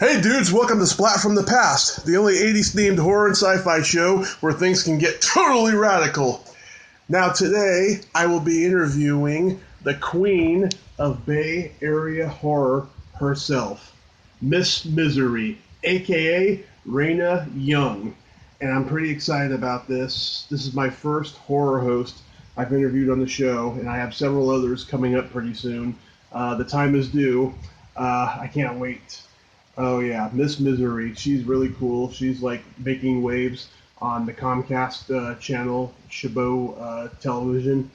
Hey dudes, welcome to Splat from the Past, the only 80s themed horror and sci-fi show where things can get totally radical. Now today, I will be interviewing the queen of Bay Area horror herself, Miss Misery, aka Reyna Young. And I'm pretty excited about this. This is my first horror host I've interviewed on the show, and I have several others coming up pretty soon. The time is due. I can't wait. Oh yeah, Miss Misery. She's really cool. She's like making waves on the Comcast channel, Chabot Television,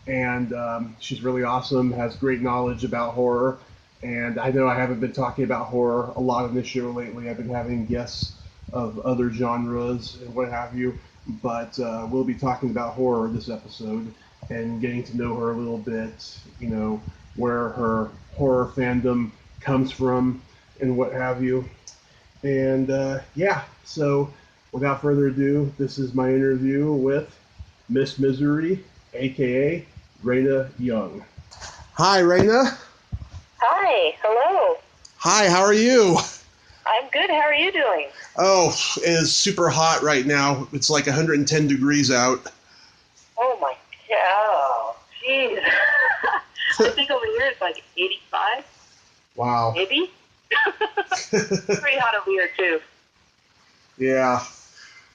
and she's really awesome. Has great knowledge about horror, and I know I haven't been talking about horror a lot on this show lately. I've been having guests of other genres and what have you, but we'll be talking about horror this episode and getting to know her a little bit. You know, where her horror fandom comes from and what have you. And yeah, so without further ado, this is my interview with Miss Misery, aka Reyna Young. Hi, Reyna. Hi, hello. Hi, how are you? I'm good. How are you doing? Oh, it is super hot right now. It's like 110 degrees out. Oh my god. Jeez. I think over here it's like 85. Wow. Maybe? Pretty hot over here too. Yeah.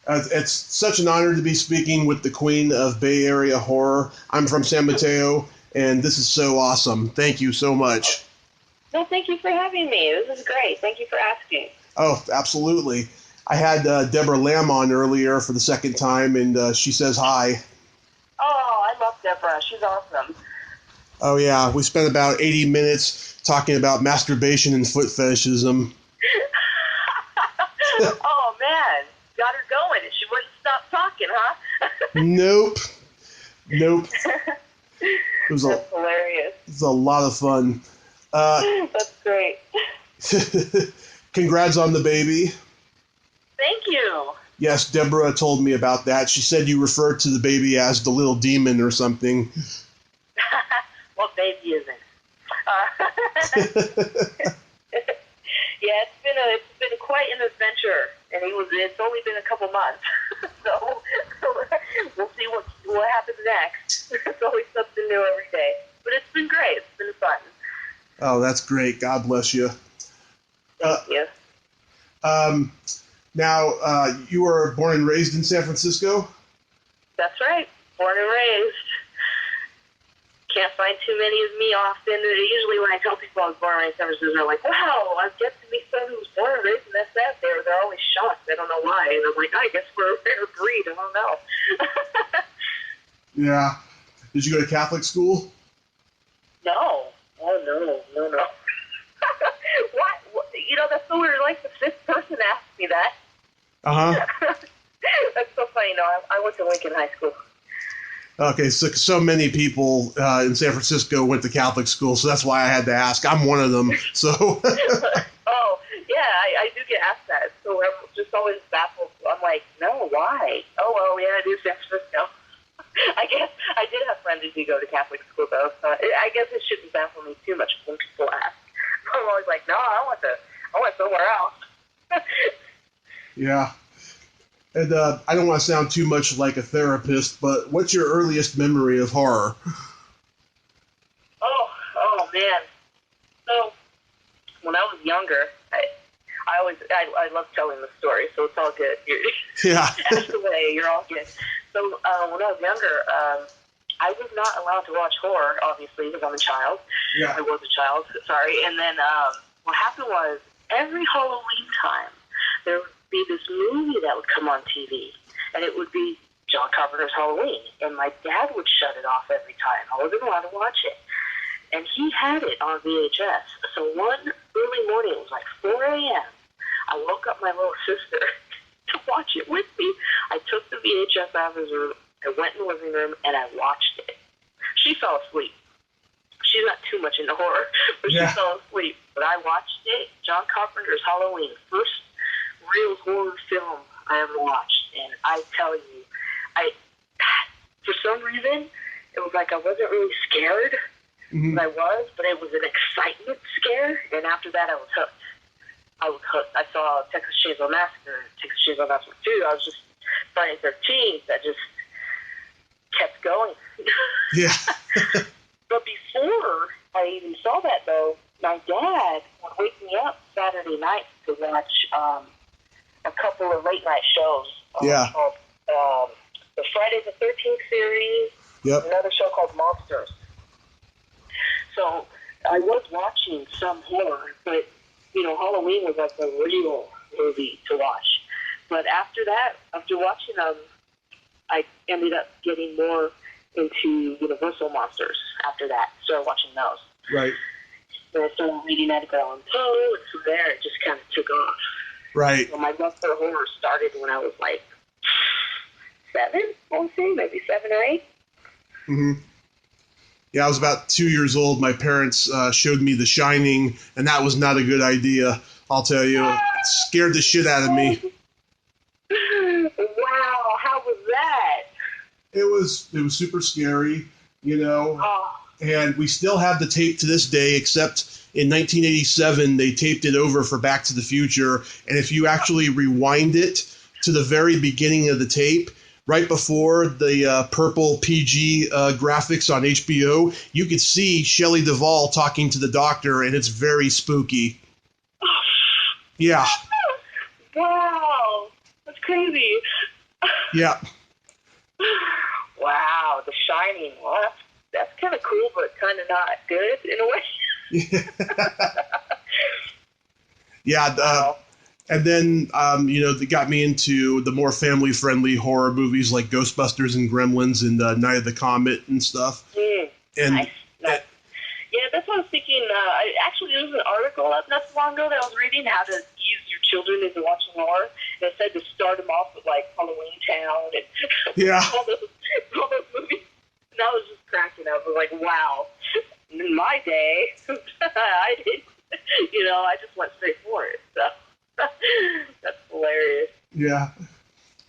It's such an honor to be speaking with the queen of Bay Area horror. I'm from San Mateo, and this is so awesome. Thank you so much. No, thank you for having me. This is great. Thank you for asking. Oh, absolutely. I had Deborah Lamb on earlier for the second time, and she says hi. Oh, I love Deborah. She's awesome. Oh, yeah. We spent about 80 minutes talking about masturbation and foot fetishism. Oh, man. Got her going, and she wouldn't stop talking, huh? Nope. That's hilarious. It was a lot of fun. That's great. Congrats on the baby. Thank you. Yes, Deborah told me about that. She said you referred to the baby as the little demon or something. What baby isn't? Yeah, it's been quite an adventure, and it's only been a couple months, so we'll see what happens next. It's always something new every day, but it's been great. It's been fun. Oh, that's great. God bless you. Thank you. Now, you were born and raised in San Francisco? That's right. Born and raised. Can't find too many of me often. Usually when I tell people I was born and raised in San Francisco, they're like, wow, I've yet to meet someone who was born and raised in SF. They're always shocked. I don't know why. And I'm like, I guess we're a rare breed. I don't know. Yeah. Did you go to Catholic school? No. Oh, no. What? You know, that's so weird. Like the fifth person asked me that. Uh-huh. That's so funny. No, I went to Lincoln High School. Okay, so many people in San Francisco went to Catholic school, so that's why I had to ask. I'm one of them, so. Oh, yeah, I do get asked that. So I'm just always baffled. I'm like, no, why? Oh, well, yeah, I do San Francisco. I guess I did have friends who go to Catholic school, though, so I guess it shouldn't baffle me too much when people ask. I'm always like, no, I went somewhere else. Yeah. And I don't want to sound too much like a therapist, but what's your earliest memory of horror? Oh man. So when I was younger, I love telling the story, so it's all good. Yeah. That's the way. You're all good. So when I was younger, I was not allowed to watch horror, obviously, because I'm a child. Yeah. I was a child. Sorry. And then what happened was every Halloween time there would be this movie that would come on TV, and it would be John Carpenter's Halloween, and my dad would shut it off every time. I wasn't allowed to watch it, and he had it on VHS. So one early morning, it was like 4 a.m., I woke up my little sister to watch it with me. I took the VHS out of his room, I went in the living room, and I watched it. She fell asleep. She's not too much into horror, but she fell asleep. But I watched it, John Carpenter's Halloween, first real horror film I ever watched, and I tell you, for some reason, it was like I wasn't really scared, but I was, but it was an excitement scare, and after that I was hooked. I saw Texas Chainsaw Massacre, Texas Chainsaw Massacre 2. I was just Friday the 13th that just kept going. Yeah. But before I even saw that, though, my dad would wake me up Saturday night to watch a couple of late night shows. Yeah. Called the Friday the 13th series. Yep. Another show called Monsters. So I was watching some horror, but Halloween was like the real movie to watch. But after that, after watching them, I ended up getting more into Universal Monsters after that. Started watching those. Right. And I started reading Edgar Allan Poe, and from there it just kind of took off. Right. So my love for horror started when I was like 7, I want to say, maybe 7 or 8. Mm-hmm. Yeah, I was about 2 years old. My parents showed me The Shining, and that was not a good idea, I'll tell you. It scared the shit out of me. Wow, how was that? It was super scary, and we still have the tape to this day, except in 1987 they taped it over for Back to the Future, and if you actually rewind it to the very beginning of the tape, right before the purple PG graphics on HBO, you could see Shelley Duvall talking to the doctor, and it's very spooky. Yeah. Wow, that's crazy. Yeah. Wow, The Shining. Well, that's kind of cool, but kind of not good in a way. Yeah. Wow. And then, they got me into the more family-friendly horror movies like Ghostbusters and Gremlins and Night of the Comet and stuff. And nice. Yeah, that's what I was thinking. There was an article not so long ago that I was reading, how to ease your children into watching horror. And it said to start them off with, like, Halloween Town and all those movies. And I was just cracking up. I was like, wow. In my day, I didn't, I just went straight for it. So that's hilarious. Yeah.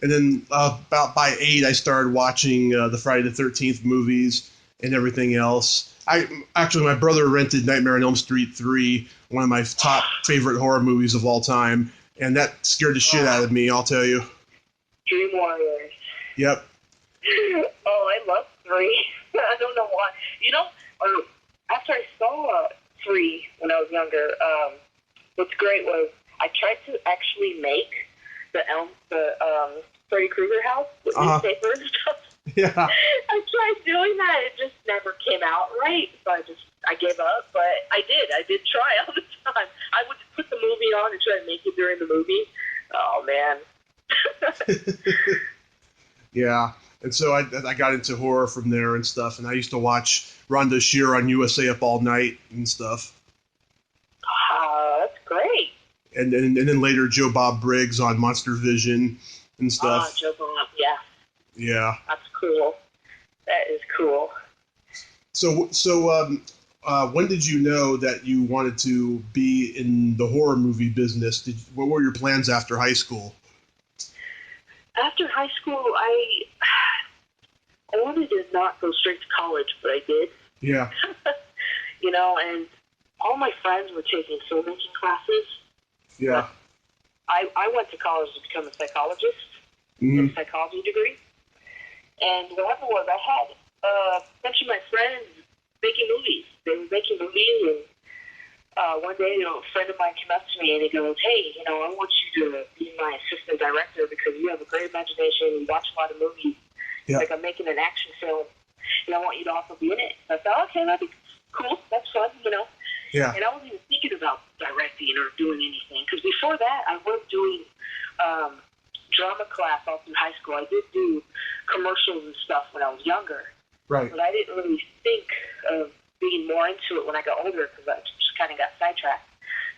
And then about by 8, I started watching the Friday the 13th movies and everything else. My brother rented Nightmare on Elm Street 3, one of my top favorite horror movies of all time, and that scared the shit out of me, I'll tell you. Dream Warriors. Yep. Oh, I love 3. I don't know why. After I saw 3 when I was younger, what's great was I tried to actually make the Freddy Krueger house with newspaper and stuff. Yeah. I tried doing that. It just never came out right. So I gave up. But I did try all the time. I would put the movie on and try to make it during the movie. Oh, man. Yeah. And so I got into horror from there and stuff. And I used to watch Rhonda Shear on USA Up All Night and stuff. That's great. And then later Joe Bob Briggs on Monster Vision and stuff. Joe Bob, yeah. Yeah. That's cool. That is cool. So when did you know that you wanted to be in the horror movie business? What were your plans after high school? After high school, I wanted to not go straight to college, but I did. Yeah. And all my friends were taking filmmaking classes. Yeah. I went to college to become a psychologist, mm-hmm. a psychology degree. And what happened was I had a bunch of my friends making movies. They were making movies, and one day, a friend of mine came up to me and he goes, "Hey, I want you to be my assistant director because you have a great imagination. You watch a lot of movies. Yeah. Like, I'm making an action film, and I want you to also be in it." So I thought, okay, that'd be cool. That's fun, Yeah. And I wasn't even thinking about directing or doing anything because before that, I was doing drama class all through high school. I did do commercials and stuff when I was younger. Right. But I didn't really think of being more into it when I got older because I just kind of got sidetracked.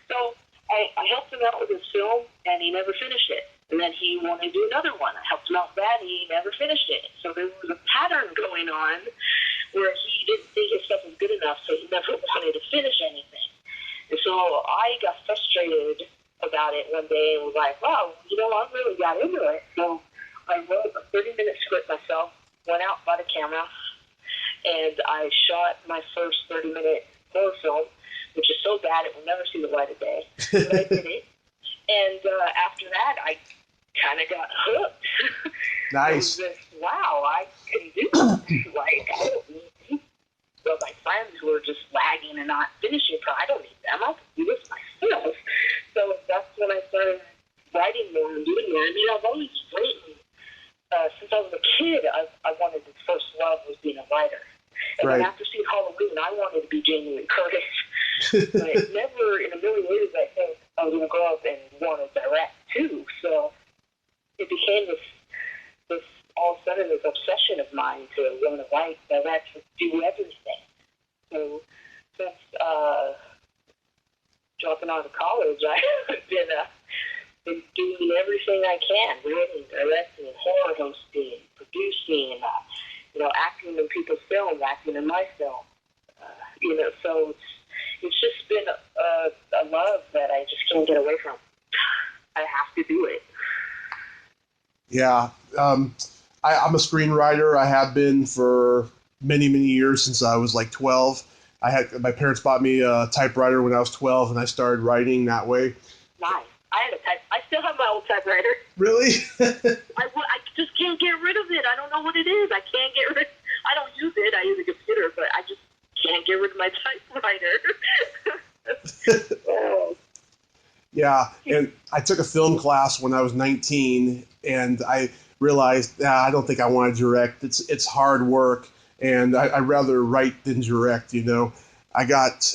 So I helped him out with his film, and he never finished it. And then he wanted to do another one. I helped him out with that, and he never finished it. So there was a pattern going on where he didn't think his stuff was good enough, so he never wanted to finish anything. And so I got frustrated about it one day and was like, wow, I really got into it. So I wrote a 30-minute script myself, went out, bought a camera, and I shot my first 30-minute horror film, which is so bad it will never see the light of day. But I did it. And after that, I kind of got hooked. Nice. It was just, wow, I can do it. Like, I don't need these. But my friends who are just lagging and not finishing, I don't need them. I can do this myself. So that's when I started writing more and doing more. I mean, I've always written. Since I was a kid, I wanted to first love was being a writer. And Right. then after seeing Halloween, I wanted to be Jamie Lee Curtis. But never in a million years, I think, I was going to grow up and want to direct, too. So it became this all of a sudden, this obsession of mine to want to write, direct, do everything. So since dropping out of college, I've been doing everything I can, writing, directing, horror hosting, producing, acting in people's films, acting in my film. So it's just been a love that I just can't get away from. I have to do it. Yeah. I'm a screenwriter. I have been for many, many years since I was like 12. My parents bought me a typewriter when I was 12, and I started writing that way. Nice. I still have my old typewriter. Really? I just can't get rid of it. I don't know what it is. I can't get rid. I don't use it. I use a computer, but I just can't get rid of my typewriter. Oh. Yeah, and I took a film class when I was 19, and I realized I don't think I want to direct. It's hard work, and I'd rather write than direct. I got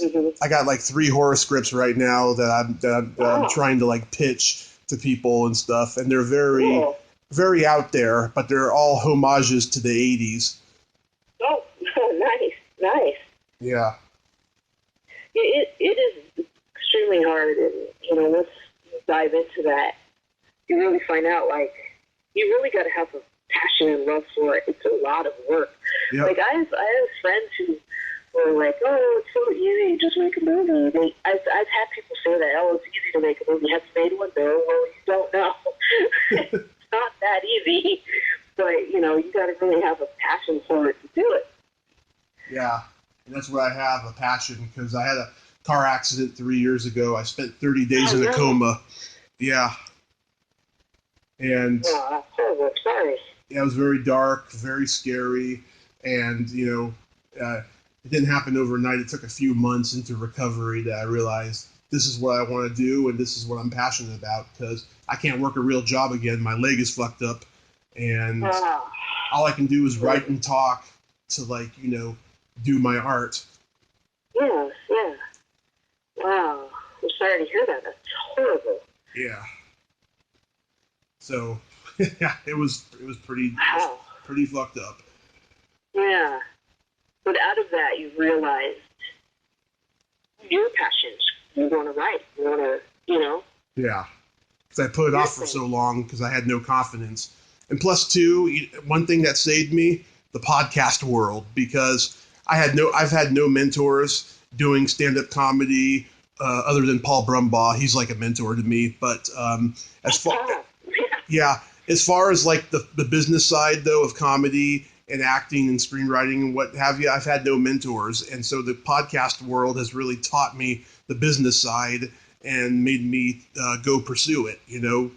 like 3 horror scripts right now that I'm trying to like pitch to people and stuff, and they're very very out there, but they're all homages to the 80s. Oh, nice. Yeah. It is extremely hard, and once you dive into that, you really find out like you really got to have a passion and love for it. It's a lot of work. Yep. Like I have friends who were like, "Oh, it's so easy, just make a movie." I've had people say that, "Oh, it's easy to make a movie. Have you made one?" No, well, you don't know. It's not that easy, but you got to really have a passion for it to do it. Yeah, and that's what I have, a passion, because I had a car accident 3 years ago. I spent 30 days in a coma. Yeah. And oh, that's terrible. Sorry. Yeah, it was very dark, very scary, and it didn't happen overnight. It took a few months into recovery that I realized this is what I want to do and this is what I'm passionate about, because I can't work a real job again. My leg is fucked up, and all I can do is write and talk to do my art. Yeah. Wow. I'm sorry to hear that. That's horrible. Yeah. So, yeah, it was pretty fucked up. Yeah. But out of that, you realized your passions. You want to write. You want to, Yeah. Because I put it off for so long because I had no confidence. And plus, too, one thing that saved me, the podcast world, because I've had no mentors doing stand-up comedy other than Paul Brumbaugh. He's like a mentor to me. But as far as like the business side, though, of comedy and acting and screenwriting and what have you, I've had no mentors. And so the podcast world has really taught me the business side and made me go pursue it,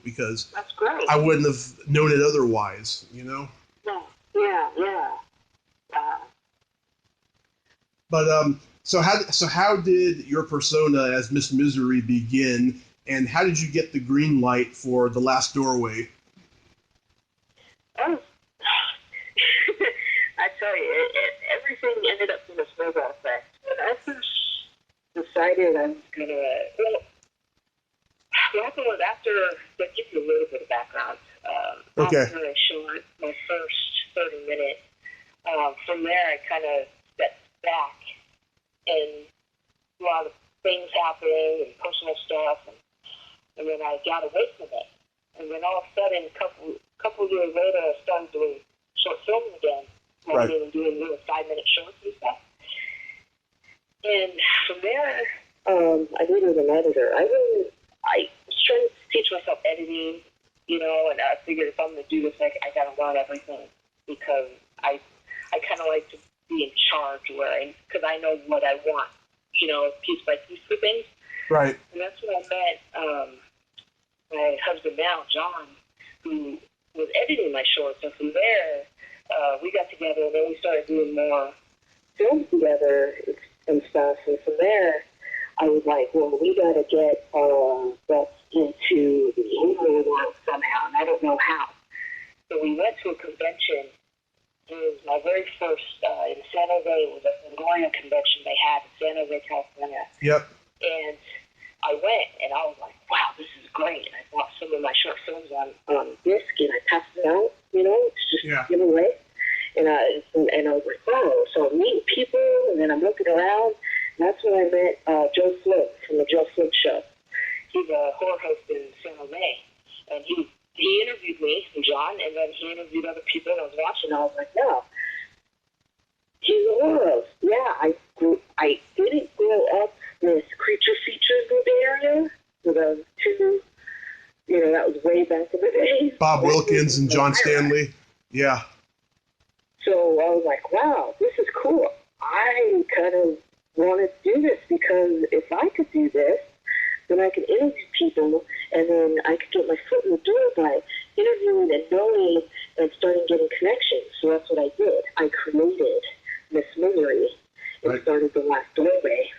because that's great. I wouldn't have known it otherwise, Yeah. But so how did your persona as Miss Misery begin, and how did you get the green light for The Last Doorway? Oh, I tell you, everything ended up in a snowball effect. When I first decided I was gonna, what happened was I'll give you a little bit of background. Okay. After I shot my first 30-minute, from there I kind of stepped back, and a lot of things happened and personal stuff, and then I got away from it. And then all of a sudden, a couple years later, I started doing short films again, writing and doing little 5-minute shorts and stuff. And from there, I did with an editor. I was trying to teach myself editing, and I figured if I'm going to do this, I got to learn everything, because I kind of like to be in charge because I know what I want, piece by piece for things. Right. And that's when I met my husband now, John, who was editing my shorts. And from there, we got together, and then we started doing more films together and stuff. And from there, I was like, well, we got to get butts into the horror world somehow, and I don't know how. So we went to a convention. It was my very first in San Jose. It was a Fangoria convention they had in San Jose, California. Yep. And I went, and I was like, wow, this is great. And I bought some of my short films on disc, and I passed it out, to just give away. And I was like, oh, so I'm meeting people, and then I'm looking around. And that's when I met Joe Flip from the Joe Flip Show. He's a horror host in San Jose. And he interviewed me and John, and then he interviewed other people, and I was watching, and I was like, no, he's a horror host. Yeah, I didn't grow up with creature features movie area, so that was that was way back in the day. Bob Wilkins and John Stanley. Yeah. So I was like, wow, this is cool. I kind of want to do this, because if I could do this, then I could interview people, and then I could get my foot in the door by interviewing and knowing and starting getting connections. So that's what I did. I created Miss Misery and started The Last Doorway.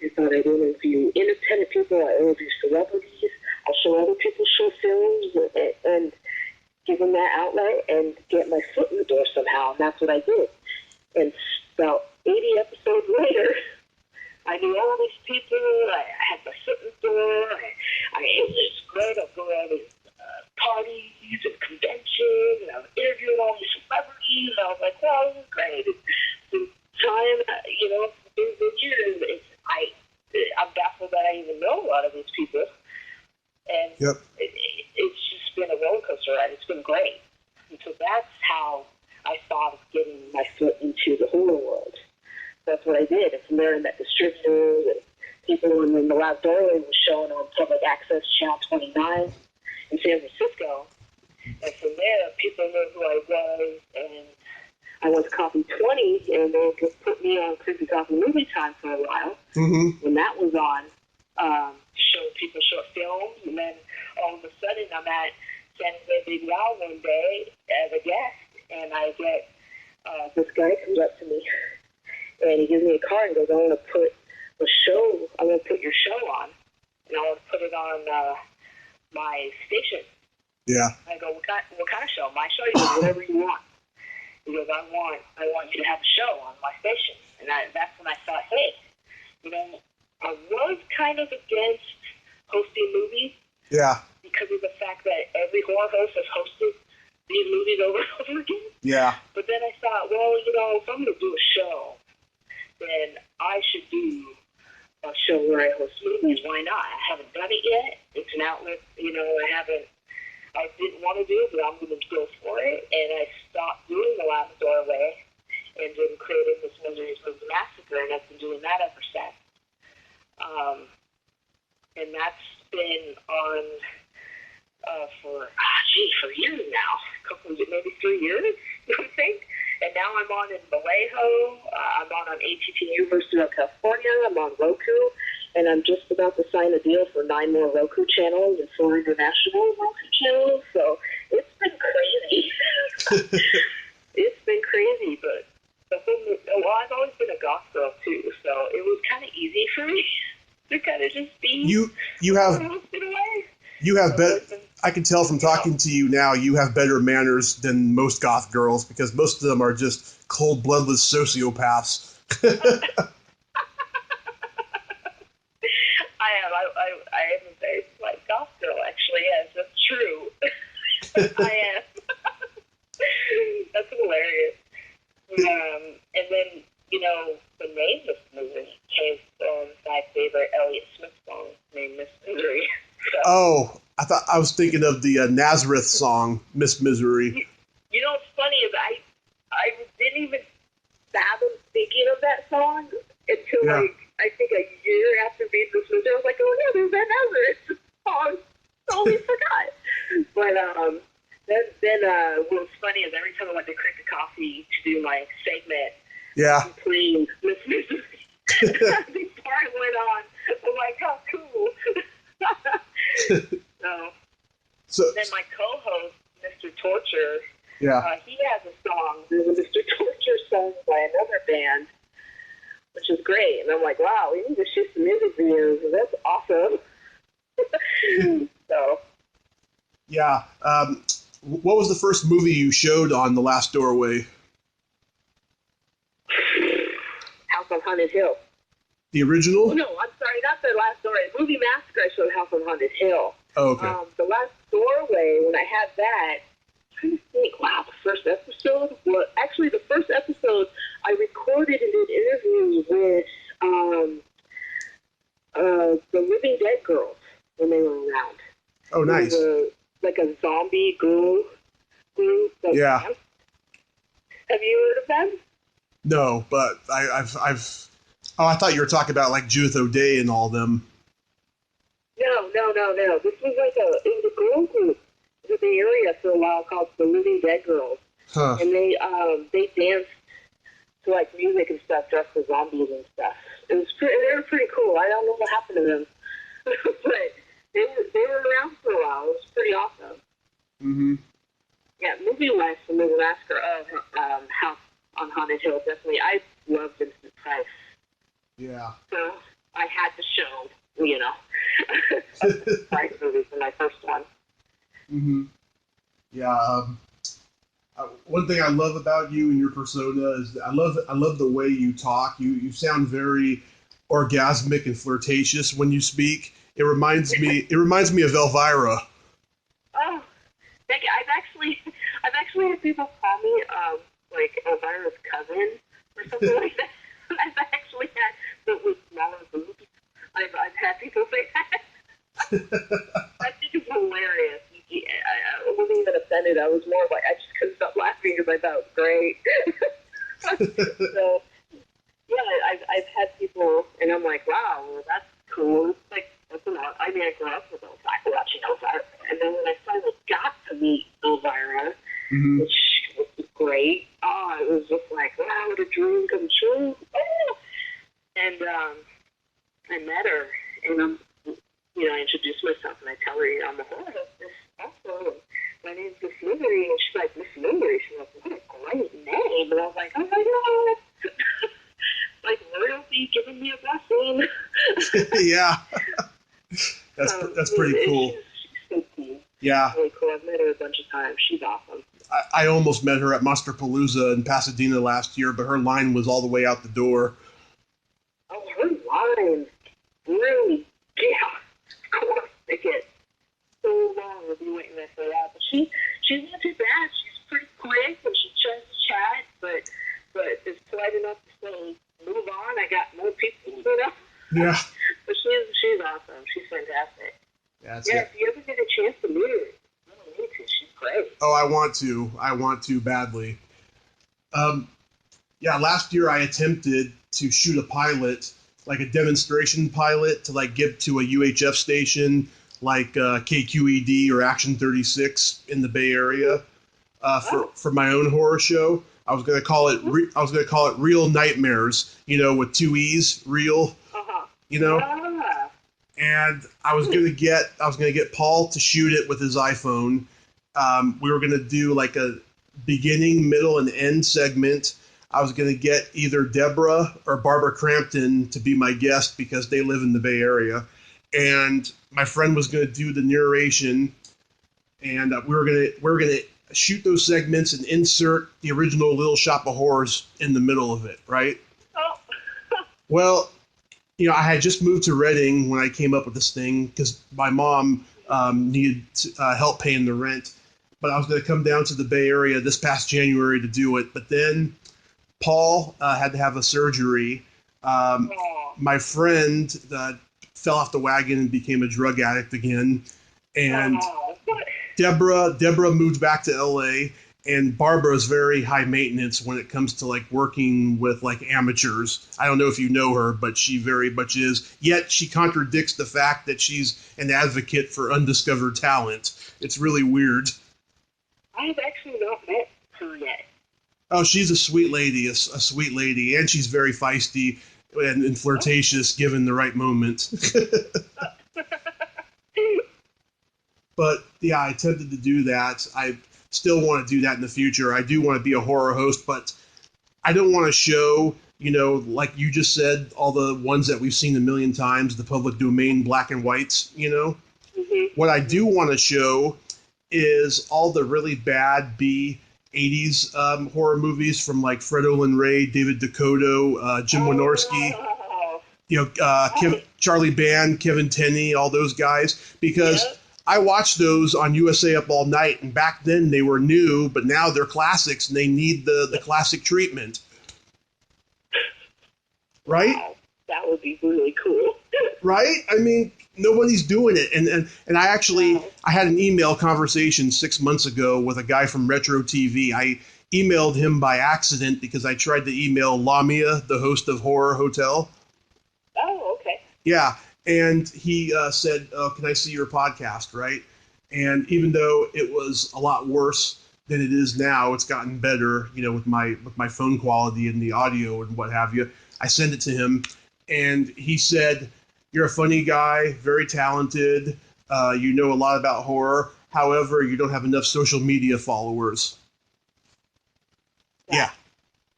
And thought I'd interview independent people, I interview celebrities, I'll show other people short films and give them that outlet and get my foot in the door somehow. And that's what I did. And about 80 episodes later, I knew all these people. I had my foot in the door. It was great. I'd go to all these parties and conventions, and I was interviewing all these celebrities. And I was like, wow, this is great. The time, it's been good years. I'm baffled that I even know a lot of these people. And it's just been a roller coaster ride. It's been great. And so that's how I thought of getting my foot into the horror world. That's what I did. And from there, I met distributors and people. And then The Last Doorway was shown on Public Access Channel 29 in San Francisco. And from there, people knew who I was. And I went to Coffee 20, and they put me on Creepy Coffee Movie Time for a while. Mm-hmm. When that was on, showing people short films. And then all of a sudden, I'm at San Jose Big Wow one day as a guest, and I get this guy comes up to me. And he gives me a card and goes, I want to put your show on. And I want to put it on my station. Yeah. I go, what kind of show? My show? He goes, whatever you want. He goes, I want you to have a show on my station. And that's when I thought, hey, I was kind of against hosting movies. Yeah. Because of the fact that every horror host has hosted these movies over and over again. Yeah. But then I thought, well, if I'm going to do a show, then I should do a show where I host movies. Why not? I haven't done it yet. It's an outlet, I didn't want to do it, but I'm going to go for it. And I stopped doing The Last Doorway and then created Miss Misery's Movie Massacre, and I've been doing that ever since. And that's been on for years now. Maybe 3 years, I think. And now I'm on in Vallejo. I'm on ATT University of California. I'm on Roku. And I'm just about to sign a deal for 9 more Roku channels and 4 international Roku channels. So it's been crazy. It's been crazy, but I've always been a goth girl too. So it was kind of easy for me to kind of just be. You have better. I can tell from talking to you now, you have better manners than most goth girls, because most of them are just cold-blooded sociopaths. I am a very polite goth girl, actually. Yes, that's true. I am. That's hilarious. And then, the name of the movie came from my favorite Elliott Smith song named Miss Misery. So, oh, I was thinking of the Nazareth song, Miss Misery. What's funny is I didn't even fathom thinking of that song until I think a year after being this movie. I was like, oh yeah, there's that Nazareth song. Totally forgot. But then what's funny is every time I went to Creepy Coffee to do my segment, playing Miss Misery. The part went on. I'm like, how cool. So So then my co-host, Mr. Torture, yeah. he has a song. There's a Mr. Torture song by another band, which is great. And I'm like, wow, we need to shoot some music videos. That's awesome. So. Yeah. What was the first movie you showed on The Last Doorway? House on Haunted Hill. The original? Oh, no, I'm sorry, not The Last Doorway. Movie Massacre, I showed House on Haunted Hill. Oh, okay. The Last Doorway, when I had that, I'm trying to think, wow, the first episode? Well, actually, the first episode, I recorded and did interviews with the Living Dead girls when they were around. Oh, nice. Like a zombie group. Yeah. Have you heard of them? No, but I've. Oh, I thought you were talking about like Judith O'Day and all them. No. This was like it was a girl group in the area for a while called the Living Dead Girls. Huh. And they danced to like music and stuff, dressed as zombies and stuff. They were pretty cool. I don't know what happened to them, but they were around for a while. It was pretty awesome. Mm-hmm. Yeah, movie-wise, the movie Massacre of House on Haunted Hill, definitely. I love Vincent Price. Yeah. So I had to show, Price movie for my first one. Mm-hmm. Yeah. One thing I love about you and your persona is I love the way you talk. You sound very orgasmic and flirtatious when you speak. It reminds me of Elvira. Oh, thank you. I've actually had people call me like Elvira's cousin or something like that. I've actually had, but with smaller boobs. I've had people say that. I think it's hilarious. I wasn't even offended. I was more like, I just couldn't stop laughing because I thought it was great. So, yeah, I've had people, and I'm like, wow, well, that's cool. It's like, that's an odd. I mean, I grew up with Elvira, watching Elvira. And then when I finally got to meet Elvira, Mm-hmm. which was great, it was just like, wow, what a dream come true. Oh! And I met her, and I introduced myself, and I tell her, I'm a horror hostess also. My name's Miss Millery, and she's like, Miss Millery? She's like, what a great name. And I was like, oh my God. Like, royalty giving me a blessing. Yeah. That's pretty cool. She's so cool. Yeah. Really cool. I've met her a bunch of times. She's awesome. I almost met her at Monsterpalooza in Pasadena last year, but her line was all the way out the door. Oh, her line. Really? Yeah. Of course. They get so long to be waiting there for that. But she's not too bad. She's pretty quick and she tries to chat, but is polite enough to say, move on. I got more people, Yeah. But she's awesome. She's fantastic. If you ever get a chance to meet her, you don't need to. She's great. Oh, I want to badly. Last year I attempted to shoot a pilot, like a demonstration pilot, to like give to a UHF station like KQED or Action 36 in the Bay Area for my own horror show. I was gonna call it Real Nightmares, with 2 E's, real. And I was gonna get Paul to shoot it with his iPhone. We were gonna do like a beginning, middle, and end segment. I was gonna get either Deborah or Barbara Crampton to be my guest because they live in the Bay Area, and my friend was gonna do the narration, and we were gonna shoot those segments and insert the original Little Shop of Horrors in the middle of it, right? Oh. Well, I had just moved to Redding when I came up with this thing because my mom needed help paying the rent. But I was going to come down to the Bay Area this past January to do it. But then Paul had to have a surgery. My friend fell off the wagon and became a drug addict again. And Deborah moved back to LA. And Barbara is very high maintenance when it comes to like working with like amateurs. I don't know if you know her, but she very much is. Yet she contradicts the fact that she's an advocate for undiscovered talent. It's really weird. I've actually not met her yet. Oh, she's a sweet lady, a sweet lady, and she's very feisty and flirtatious given the right moment. But yeah, I attempted to do that. I still want to do that in the future. I do want to be a horror host, but I don't want to show, like you just said, all the ones that we've seen a million times, the public domain black and whites. What I do want to show is all the really bad B 80s horror movies from like Fred Olen Ray, David Dakota, Jim Wynorski, Charlie Band, Kevin Tenney, all those guys, because I watched those on USA Up All Night, and back then they were new, but now they're classics, and they need the classic treatment. Right? Wow, that would be really cool. Right? I mean, nobody's doing it. And I had an email conversation 6 months ago with a guy from Retro TV. I emailed him by accident because I tried to email Lamia, the host of Horror Hotel. Oh, okay. Yeah, and he said, can I see your podcast, right? And even though it was a lot worse than it is now, it's gotten better, with my phone quality and the audio and what have you. I sent it to him, and he said, "You're a funny guy, very talented. You know a lot about horror. However, you don't have enough social media followers." Yeah.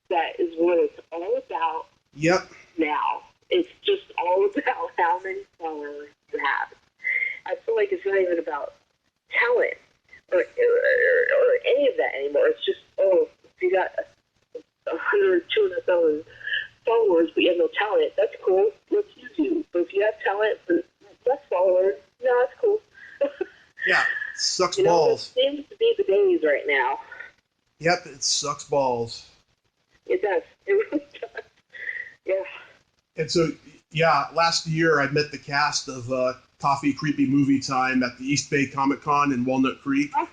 That is what it's all about. Yep. Now. It's just all about how many followers you have. I feel like it's not even about talent or any of that anymore. It's just, if you got 100, 200,000 followers, but you have no talent, that's cool. Let's YouTube. But if you have talent but less followers, no, that's cool. Yeah, sucks balls. It seems to be the days right now. Yep, it sucks balls. It does. It really does. Yeah. And so, yeah, last year I met the cast of Coffee Creepy Movie Time at the East Bay Comic Con in Walnut Creek. Oh,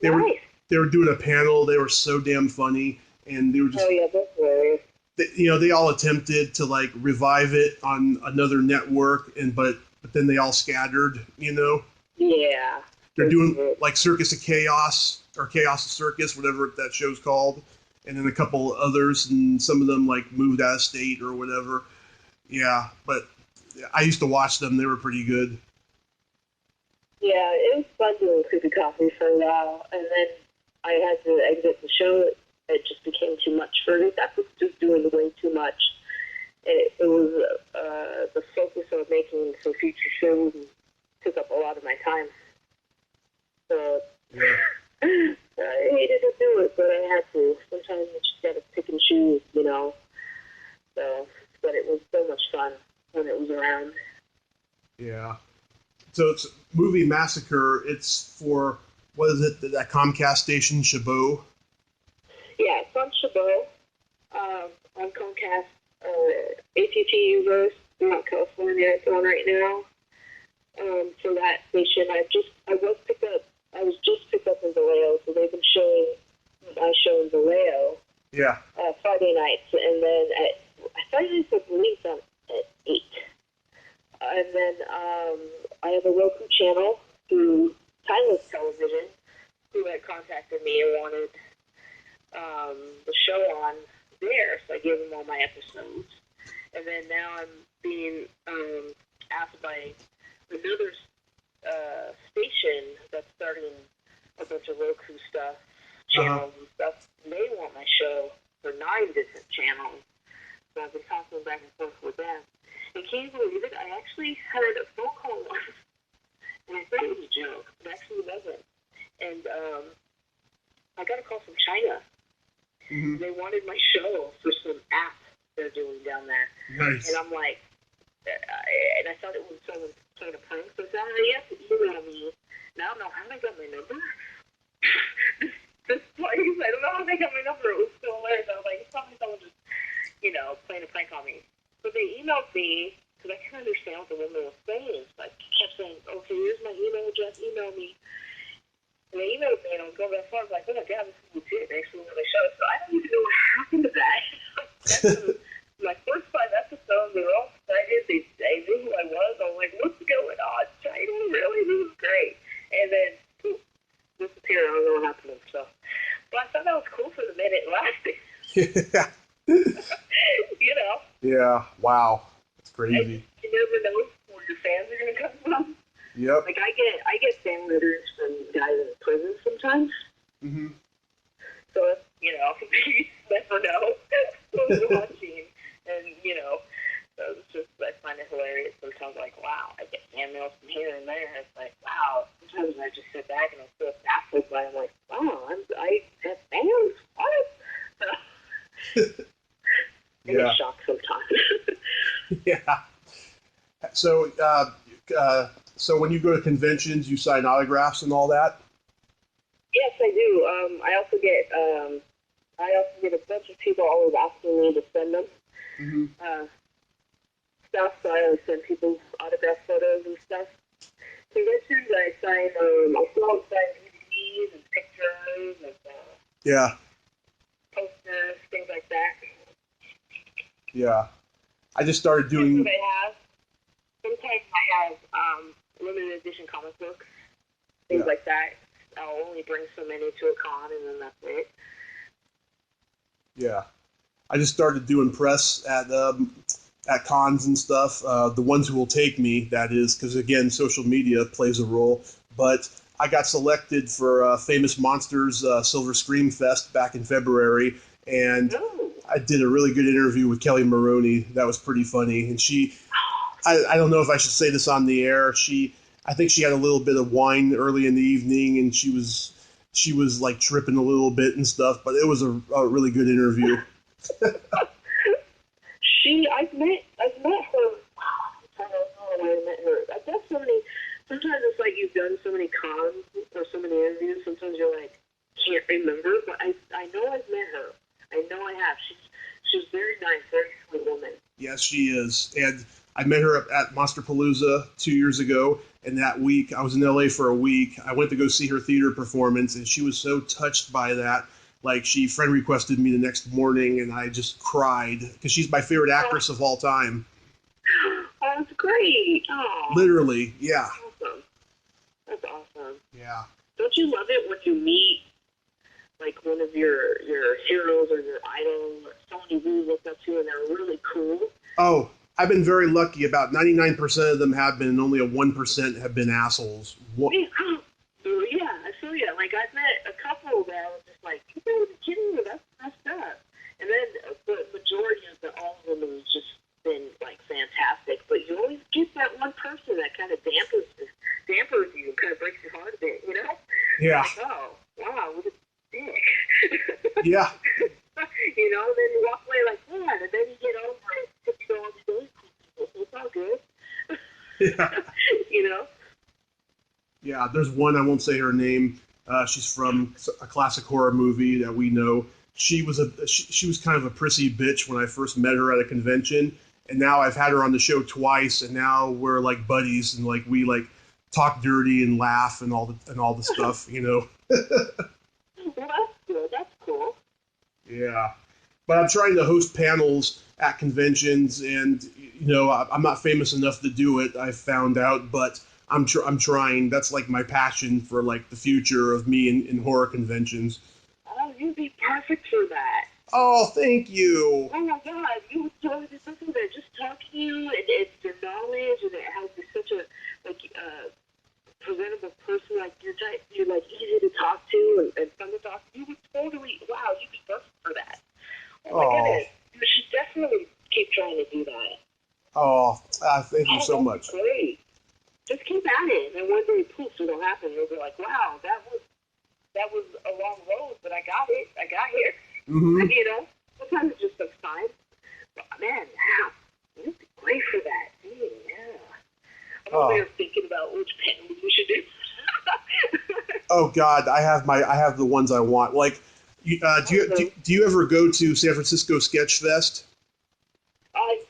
nice. They were doing a panel. They were so damn funny, and they were just. Oh yeah, that's hilarious. They all attempted to like revive it on another network, but then they all scattered. Yeah. They're doing like Circus of Chaos or Chaos of Circus, whatever that show's called, and then a couple others, and some of them like moved out of state or whatever. Yeah, but I used to watch them. They were pretty good. Yeah, it was fun doing Creepy Coffee for a while, and then I had to exit the show. It just became too much for me. That was just doing way too much. It was the focus of making some future shows took up a lot of my time. So yeah. I hated to do it, but I had to. Sometimes you just got to pick and choose, So, but it was so much fun when it was around. Yeah. So it's movie Massacre. It's for, what is it, that Comcast station, Chabot? Yeah, it's on Chabot, on Comcast, AT&T Universe, Mount California. It's on right now. For that station, I was just picked up in Vallejo, so they've been showing my show in Vallejo. Yeah. Friday nights, and then Friday nights I believe at 8. And then I have a Roku channel through Timeless Television, who had contacted me and wanted the show on there, so I gave them all my episodes. And then now I'm being asked by another station that's starting a bunch of Roku stuff, channels and stuff. And they want my show for 9 different channels. So I've been talking back and forth with them. And can you believe it? I actually had a phone call once, and I thought it was a joke, but actually it wasn't. And I got a call from China. Mm-hmm. They wanted my show for some app they're doing down there. Nice. And I'm like, and I thought it was someone playing a prank, so I said, you have to email me. And I don't know how they got my number. This place, I don't know how they got my number. It was so hilarious. I was like, it's probably someone just, playing a prank on me. But they emailed me, because I couldn't understand what the woman was saying. So I kept saying, okay, here's my email address, email me. And they emailed me, and I was going back far. I was like, oh my God, this is legit. They actually want my show. So I don't even know what happened to that. My first 5 episodes, they were all excited. They knew who I was. I was like, what's going on, China? Really? This is great. And then, poof, disappeared. I don't know what happened to them. So, but I thought that was cool for the minute it lasted. Yeah. Yeah. Wow. That's crazy. You never know where your fans are going to come from. Yep. Like I get fan letters from guys in prison sometimes. Mm-hmm. So you you never know who's watching, and so it's just I find it hilarious. Sometimes like, wow, I get fan mail from here and there. It's like, wow. Sometimes I just sit back and I feel baffled by. I'm like, wow, I have fans. What? So, I get shocked sometimes. Yeah. So, so when you go to conventions, you sign autographs and all that? Yes, I do. I also get a bunch of people always asking me to send them stuff. So I always send people autograph photos and stuff. Conventions, I sign. I still sign DVDs and pictures and Yeah. posters, things like that. Yeah. I just started doing. Sometimes I have limited edition comic books, things like that. I'll only bring so many to a con, and then that's it. Yeah, I just started doing press at cons and stuff. The ones who will take me, that is, because again, social media plays a role. But I got selected for Famous Monsters Silver Scream Fest back in February, and I did a really good interview with Kelly Maroney. That was pretty funny, and I don't know if I should say this on the air. I think she had a little bit of wine early in the evening, and she was like tripping a little bit and stuff. But it was a really good interview. I've met her. I don't know where I met her. I've done so many. Sometimes it's like you've done so many cons or so many interviews. Sometimes you're like can't remember, but I know I've met her. I know I have. She's very nice, very sweet woman. Yes, she is, and I met her at Monsterpalooza 2 years ago, and that week, I was in LA for a week. I went to go see her theater performance, and she was so touched by that. Like, she friend requested me the next morning, and I just cried, because she's my favorite actress of all time. Oh, that's great. Oh. Literally, yeah. Awesome. That's awesome. Yeah. Don't you love it when you meet, like, one of your heroes or your idol, or someone you really look up to, and they're really cool? Oh, I've been very lucky. About 99% of them have been, and only a 1% have been assholes. Yeah, I feel you. Like, I've met a couple that I was just like, you gotta be kidding me, that's messed up. And then the majority of all of them has just been, like, fantastic. But you always get that one person that kind of dampers you and kind of breaks your heart a bit, you know? Yeah. Like, oh, wow, what a dick. Yeah. You know, then you walk away like, yeah, and then you get over it. You know, all these other people, so it's all good. Yeah. You know? Yeah, there's one, I won't say her name. She's from a classic horror movie that we know. She was she was kind of a prissy bitch when I first met her at a convention, and now I've had her on the show twice, and now we're like buddies, and like we like talk dirty and laugh and all the stuff, you know. Well, that's good. That's cool. Yeah, but I'm trying to host panels at conventions, and you know I'm not famous enough to do it. I found out, but I'm trying. That's like my passion for like the future of me in horror conventions. Oh, you'd be perfect for that. Oh, thank you. Oh my God, you would totally do something that just talk to you, and it's your knowledge, and it has such a presentable person. Like you're like easy to talk to and fun to talk to. You would totally, wow, you'd be perfect for that. Oh my goodness, you should definitely keep trying to do that. Oh, thank you so much. Great. Just keep at it, and one day, poof, it'll happen. You'll be like, wow, that was a long road, but I got it. I got here. Mm-hmm. You know, sometimes it just takes time. But man, wow, you'd be great for that. Yeah. I'm over here thinking about which panel we should do. Oh God, I have the ones I want. Like, do you ever go to San Francisco Sketch Fest? I've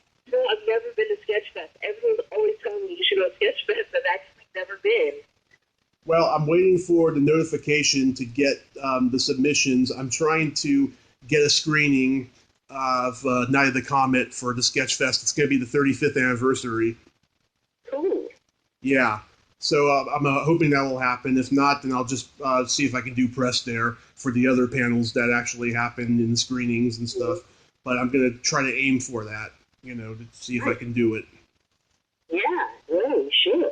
never been to Sketchfest. Everyone's always telling me you should go to Sketchfest, but I've actually never been. Well, I'm waiting for the notification to get the submissions. I'm trying to get a screening of Night of the Comet for the Sketchfest. It's going to be the 35th anniversary. Cool. Yeah. So I'm hoping that will happen. If not, then I'll just see if I can do press there for the other panels that actually happen in the screenings and stuff. But I'm going to try to aim for that, you know, to see if I can do it. Yeah, you should.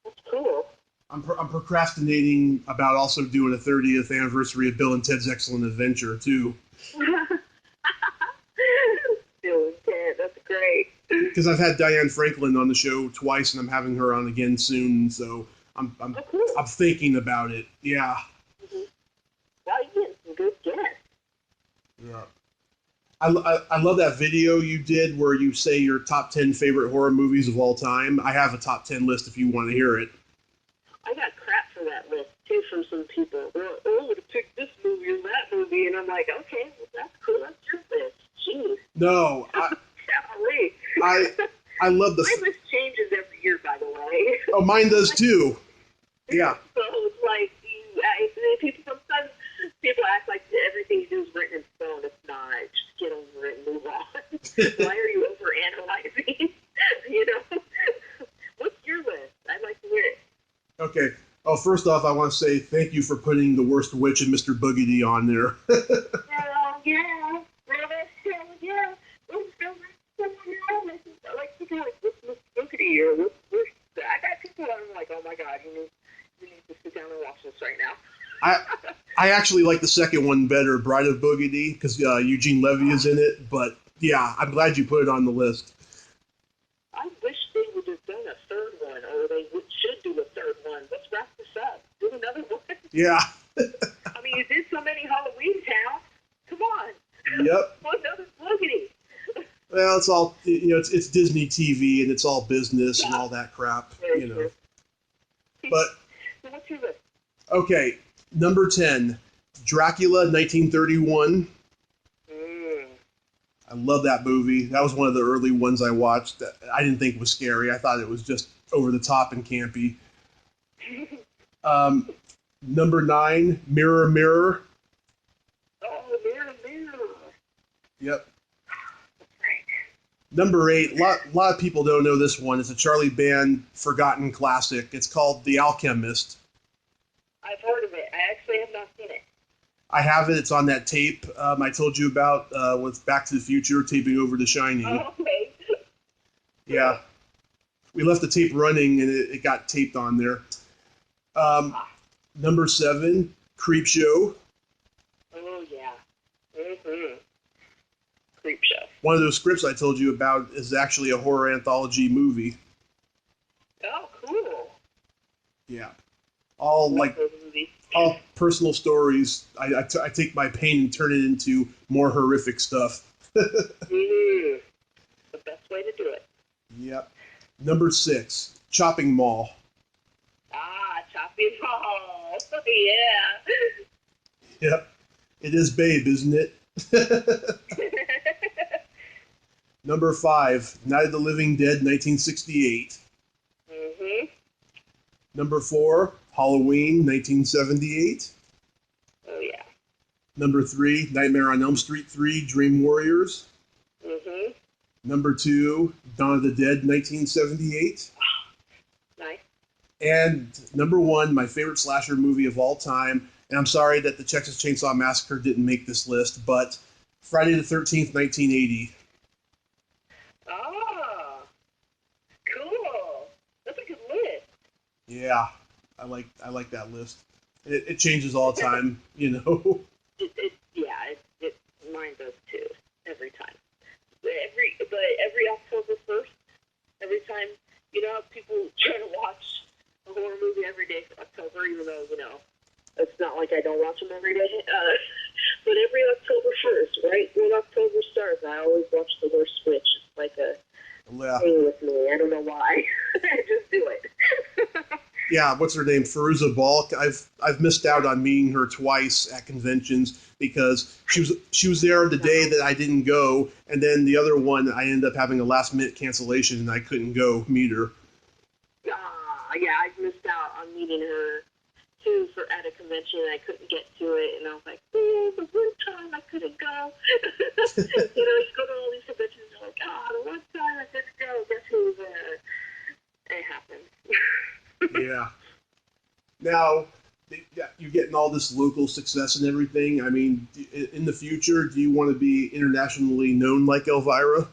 That's cool. I'm procrastinating about also doing a 30th anniversary of Bill and Ted's Excellent Adventure, too. Bill and Ted, that's great. Because I've had Diane Franklin on the show twice, and I'm having her on again soon, so I'm thinking about it. Yeah. Mm-hmm. Wow, you get some good guests. Yeah. I love that video you did where you say your top 10 favorite horror movies of all time. I have a top 10 list if you want to hear it. I got crap for that list, too, from some people. They're like, oh, I would have picked this movie or that movie. And I'm like, okay, well, that's cool. That's your list. Jeez. No. Golly. I love the... My list changes every year, by the way. Oh, mine does, too. Yeah. So it's like, sometimes people act like everything you do is written in stone. It's not. Just get over it and move on. Why are you overanalyzing? You know? What's your list? I'd like to hear it. Okay. Oh, first off, I want to say thank you for putting The Worst Witch and Mr. Boogedy on there. Hell yeah. Hell yeah. I like to go like, what's Mr. Boogedy or what's I got people that I'm like, oh my god, you need to sit down and watch this right now. I actually like the second one better, Bride of Boogedy, because Eugene Levy is in it. But yeah, I'm glad you put it on the list. I wish they would have done a third one, or they should do a third one. Let's wrap this up. Do another one. Yeah. I mean, you did so many Halloween towns. Come on. Yep. Another Boogedy. Well, it's all, it's Disney TV, and it's all business and all that crap, Very true. But, So what's your list? Okay, number 10, Dracula, 1931. I love that movie. That was one of the early ones I watched that I didn't think was scary. I thought it was just over the top and campy. Number 9, Mirror, Mirror. Oh, Mirror, Mirror. Yep. Number 8, a lot of people don't know this one. It's a Charlie Band forgotten classic. It's called The Alchemist. I've heard of it. I actually have not seen it. I have it. It's on that tape I told you about with Back to the Future, taping over The Shining. Oh, okay. Yeah. We left the tape running, and it got taped on there. Number 7, Creepshow. Oh, yeah. Mm-hmm. Creepshow. One of those scripts I told you about is actually a horror anthology movie. Oh, cool. Yeah. All personal stories. I take my pain and turn it into more horrific stuff. The best way to do it. Yep. Number 6, Chopping Mall. Ah, Chopping Mall. Yeah. Yep. It is Babe, isn't it? Number 5, Night of the Living Dead, 1968. Mm-hmm. Number 4, Halloween, 1978. Oh, yeah. Number 3, Nightmare on Elm Street 3, Dream Warriors. Mm-hmm. Number 2, Dawn of the Dead, 1978. Nice. And number 1, my favorite slasher movie of all time, and I'm sorry that the Texas Chainsaw Massacre didn't make this list, but Friday the 13th, 1980. Ah, cool. That's a good list. Yeah, I like that list. It changes all the time, Mine does too. Every time. Every October 1st, every time, people try to watch a horror movie every day for October, even though, it's not like I don't watch them every day. But every October 1st, right when October starts, I always watch The Worst Witch. It's like a thing with me. I don't know why. I just do it. Yeah, what's her name? Fairuza Balk. I've missed out on meeting her twice at conventions because she was there the day that I didn't go, and then the other one I ended up having a last minute cancellation and I couldn't go meet her. Yeah, I missed out on meeting her too at a convention and I couldn't get to it, and I was like, the one time I couldn't go. You go to all these conventions and you're like, the one time I couldn't go, guess who was there? It happened. Yeah. Now, you're getting all this local success and everything. I mean, in the future, do you want to be internationally known like Elvira?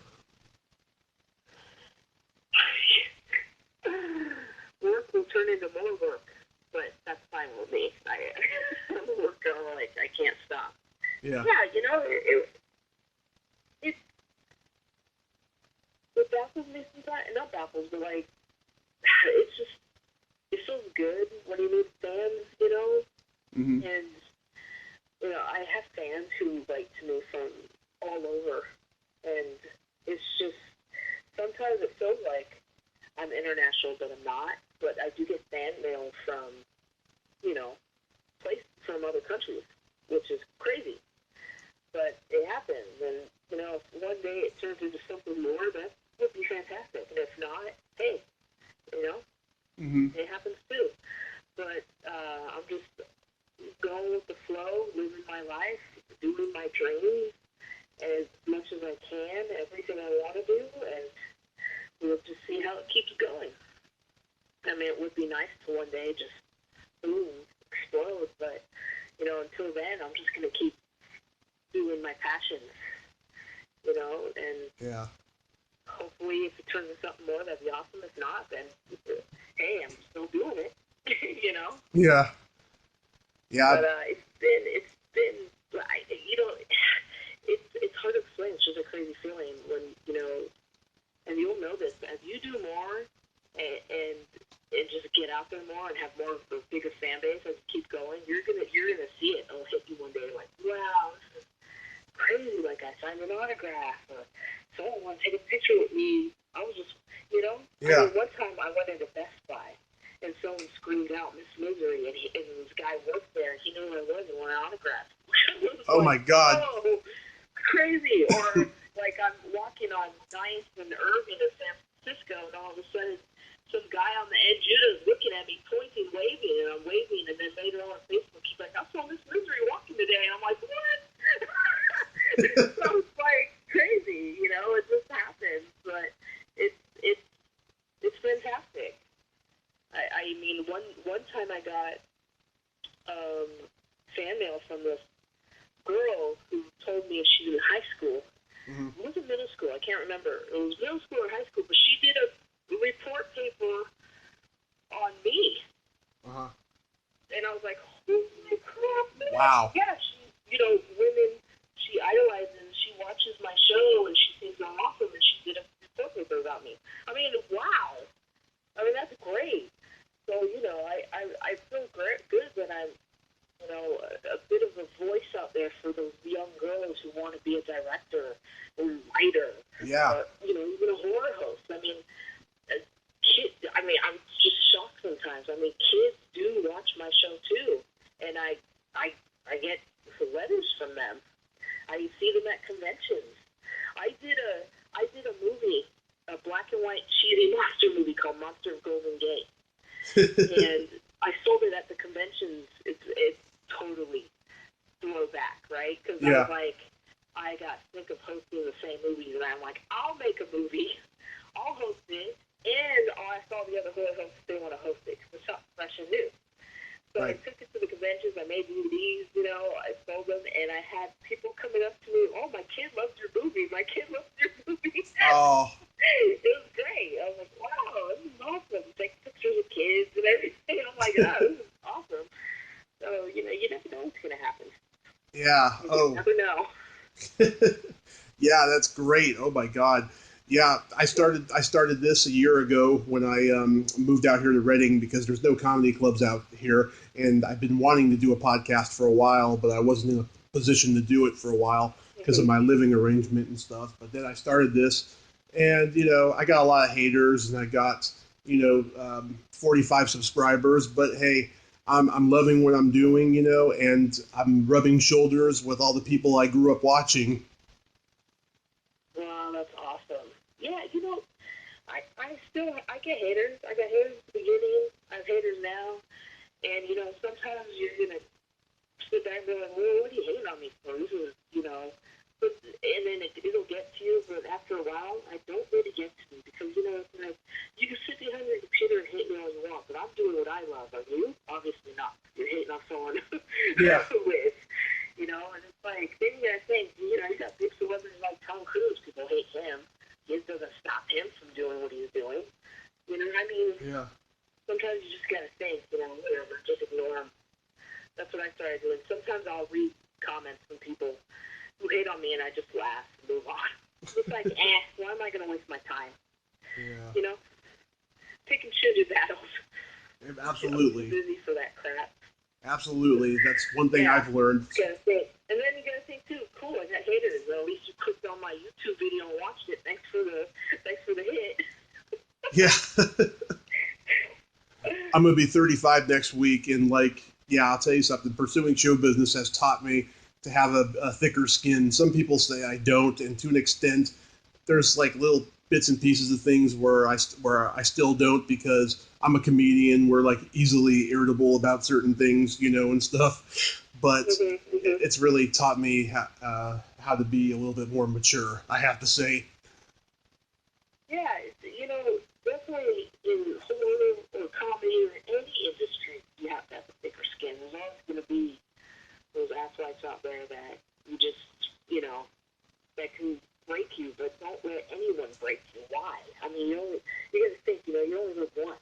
Work with turn into more work, but that's fine with me. I'm a workaholic. I can't stop. Yeah. Yeah, you know, it baffles me sometimes. Not baffles, but like, it's just, it feels good when you meet fans, you know? Mm-hmm. And, you know, I have fans who write to me from all over, and it's just, sometimes it feels like I'm international, but I'm not. But I do get fan mail from, you know, from other countries, which is crazy. But it happens, and, you know, if one day it turns into something more, that would be fantastic. And if not, hey, you know, it happens too. But I'm just going with the flow, living my life, doing my dreams as much as I can, everything I want to do, and we'll just see how it keeps going. I mean, it would be nice to one day just, boom, explode, but, you know, until then, I'm just going to keep doing my passions, you know, and hopefully if it turns into something more, that'd be awesome. If not, then, hey, I'm still doing it, you know? Yeah. Yeah. But it's been, you know, it's hard to explain. It's just a crazy feeling when, you know, and you'll know this, as you do more and just get out there more and have more of a bigger fan base as you keep going, you're gonna see it. It'll hit you one day like, wow, this is crazy. Like, I signed an autograph, or someone wanted to take a picture with me. I was just, you know, I mean, one time I went into Best Buy and someone screamed out Miss Misery, and this guy worked there, and he knew who I was and wanted an autograph. Oh, my God. Oh, crazy. Or, like, I'm walking on 9th and Irving in San Francisco, and all of a sudden, some guy on the edge is looking at me, pointing, waving, and I'm waving, and then later on Facebook, he's like, I saw Miss Misery walking today, and I'm like, what? So it's, like, crazy, you know, it just happens, but it's fantastic. I mean, one time I got fan mail from this girl who told me she was in high school. It wasn't middle school, I can't remember. It was middle school or high school, but she did a report paper on me. And I was like, holy crap, man. Wow. Yeah, she, you know, women she idolizes, she watches my show, and she thinks I'm awesome, and she did a report paper about me. I mean, wow. I mean, that's great. So, you know, I feel good that I'm, you know, a bit of a voice out there for those young girls who want to be a director or writer. Yeah. Or, you know, even a horror host. I mean, kids, I mean, I'm just shocked sometimes. I mean, kids do watch my show too. And I get letters from them. I see them at conventions. I did a movie, a black and white cheesy monster movie called Monster of Golden Gate. And I sold it at the conventions. It's totally throwback, right? Because I was like, I got sick of hosting the same movies, and I'm like, I'll make a movie, I'll host it, and I saw the other horror hosts, they want to host it because it's something fresh and new. So I took it to the conventions, I made DVDs, you know, I sold them, and I had people coming up to me, oh, my kid loves your movie, my kid loves your movie. Oh. It was great. I was like, wow, this is awesome. Take pictures of kids and everything. I'm like, oh, this is awesome. So, you know, you never know what's going to happen. Yeah. You never know. Yeah, that's great. Oh my God. Yeah, I started this a year ago when I moved out here to Reading because there's no comedy clubs out here, and I've been wanting to do a podcast for a while, but I wasn't in a position to do it for a while because of my living arrangement and stuff. But then I started this, and you know, I got a lot of haters, and I got 45 subscribers. But hey, I'm loving what I'm doing, you know, and I'm rubbing shoulders with all the people I grew up watching. Wow, that's awesome. Yeah, you know, I get haters. I got haters at the beginning. I have haters now. And, you know, sometimes you're going to sit back and be like, well, what are you hating on me for? This is, you know, and then it'll get to you, but after a while, I don't let it get to me because, you know, it's like, you can sit behind your computer and hate me all you want, but I'm doing what I love. Are you? Obviously not. You're hating on someone with, you know, and it's like, then you gotta think, you know, you got big celebrities like Tom Cruise, people hate him. It doesn't stop him from doing what he's doing. You know what I mean? Yeah. sometimes you just gotta think, whatever, just ignore them. That's what I started doing. Sometimes I'll read comments from people who hate on me, and I just laugh and move on. It's like, why am I gonna waste my time? Yeah. Pick and choose your battles. Absolutely. I'm too busy for that crap. Absolutely. That's one thing I've learned. You gotta think. And then you gotta think too, cool, I got haters. Well, at least you clicked on my YouTube video and watched it. Thanks for the hit. Yeah. I'm going to be 35 next week, and I'll tell you something. Pursuing show business has taught me to have a thicker skin. Some people say I don't, and to an extent, there's little bits and pieces of things where I still don't, because I'm a comedian. We're easily irritable about certain things, and stuff. But it's really taught me how to be a little bit more mature, I have to say. Yeah, definitely in horror or comedy or any industry, you have to have a thicker skin. There's always going to be those asswives out there that you just, that can break you, but don't let anyone break you. Why? I mean, you got to think, you only live once.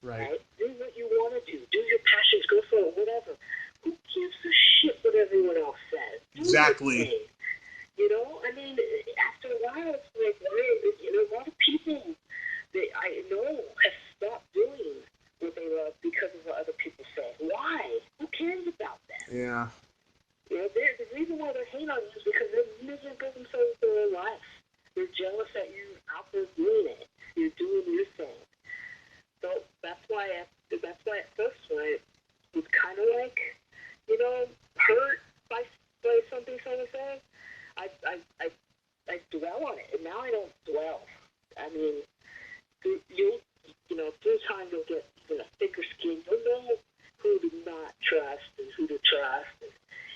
Right? Do what you want to do. Do your passions. Go for it. Whatever. Who gives a shit what everyone else says? Exactly. I mean, after a while, it's like, a lot of people that I know have stopped doing what they love because of what other people say. Why? Who cares about that? Yeah. The reason why they hate on you is because they're miserable themselves in their life. They're jealous that you're out there doing it. You're doing your thing. So that's why at first when I was kind of hurt by something someone says, I dwell on it, and now I don't dwell. I mean, through time you'll get even a thicker skin. You'll know who to not trust and who to trust.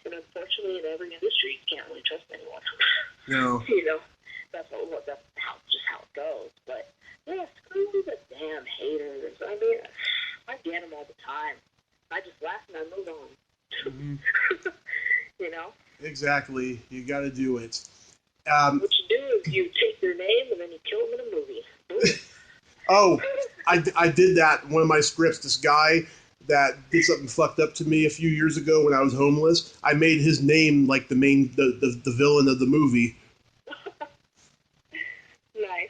And unfortunately, in every industry, you can't really trust anyone. No. That's how it goes. But yeah, screw the damn haters. I mean, I get them all the time. I just laugh and I move on. Mm-hmm. Exactly. You got to do it. What you do is you take their name and then you kill them in a movie. Oh, I did that in one of my scripts. This guy that did something fucked up to me a few years ago when I was homeless, I made his name the villain of the movie. Nice.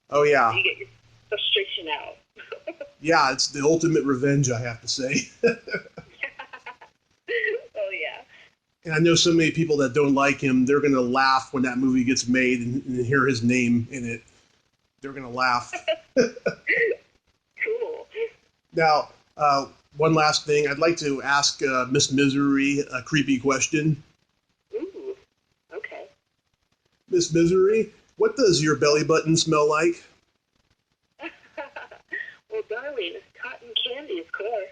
Oh, yeah. You get your frustration out. Yeah, it's the ultimate revenge, I have to say. Oh, yeah. And I know so many people that don't like him, they're going to laugh when that movie gets made and hear his name in it. They're going to laugh. Cool. Now, one last thing. I'd like to ask Miss Misery a creepy question. Ooh, okay. Miss Misery, what does your belly button smell like? Well, darling, it's cotton candy, of course.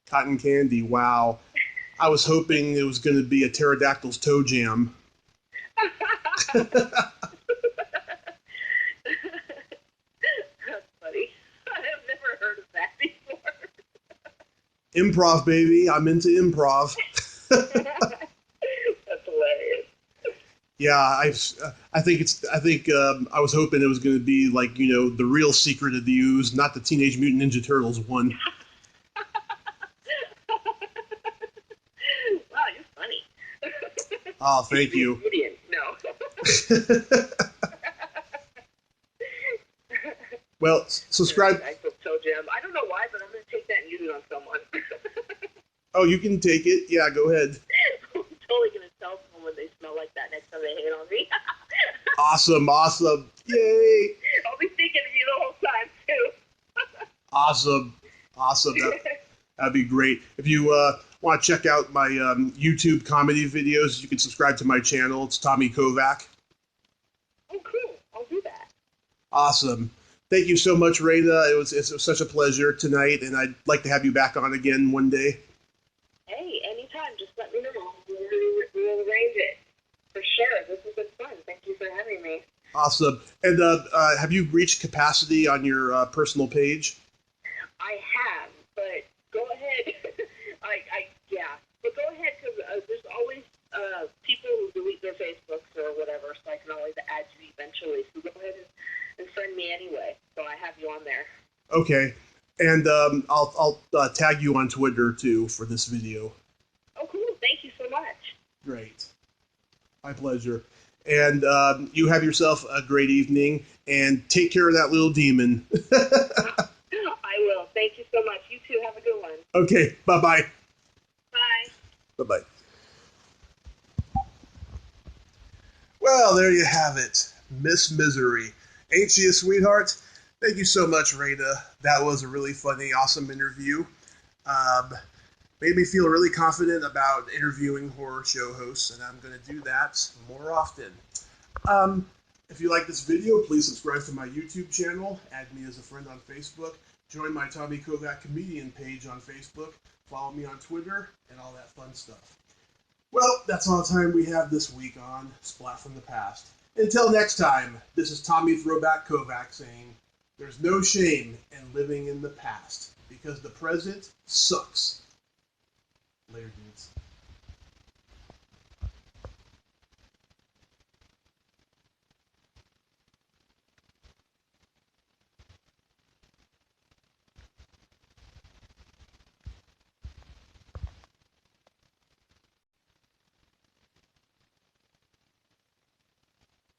Cotton candy, wow. I was hoping it was going to be a pterodactyl's toe jam. That's funny. I've never heard of that before. Improv, baby. I'm into improv. That's hilarious. Yeah, I think I was hoping it was going to be the real Secret of the Ooze, not the Teenage Mutant Ninja Turtles one. Wow, you're funny. Oh, thank you. No. Well, subscribe. I toe jam. I don't know why, but I'm going to take that and use it on someone. Oh, you can take it. Yeah, go ahead. I'm totally going to tell someone they smell like that next time they hate on me. Awesome. Yay. I'll be thinking of you the whole time, too. Awesome. That'd be great. If you want to check out my YouTube comedy videos, you can subscribe to my channel. It's Tommy Kovac. Oh, cool. I'll do that. Awesome. Thank you so much, Reyna. It was such a pleasure tonight, and I'd like to have you back on again one day. Hey, anytime. Just let me know. We'll arrange it. For sure. This has been fun. Thank you for having me. Awesome. And have you reached capacity on your personal page? I have, but go ahead. But go ahead, because there's always people who delete their Facebooks or whatever, so I can always add you eventually. So go ahead and friend me anyway, so I have you on there. Okay. And I'll tag you on Twitter, too, for this video. Oh, cool. Thank you so much. Great. My pleasure. And you have yourself a great evening, and take care of that little demon. I will. Thank you so much. You too. Have a good one. Okay, bye-bye. Bye. Bye-bye. Well, there you have it. Miss Misery. Ain't she a sweetheart? Thank you so much, Reyna. That was a really funny, awesome interview. Made me feel really confident about interviewing horror show hosts, and I'm going to do that more often. If you like this video, please subscribe to my YouTube channel, add me as a friend on Facebook, join my Tommy Kovac comedian page on Facebook, follow me on Twitter, and all that fun stuff. Well, that's all the time we have this week on Splat from the Past. Until next time, this is Tommy Throwback Kovac saying, there's no shame in living in the past, because the present sucks. Later, dudes.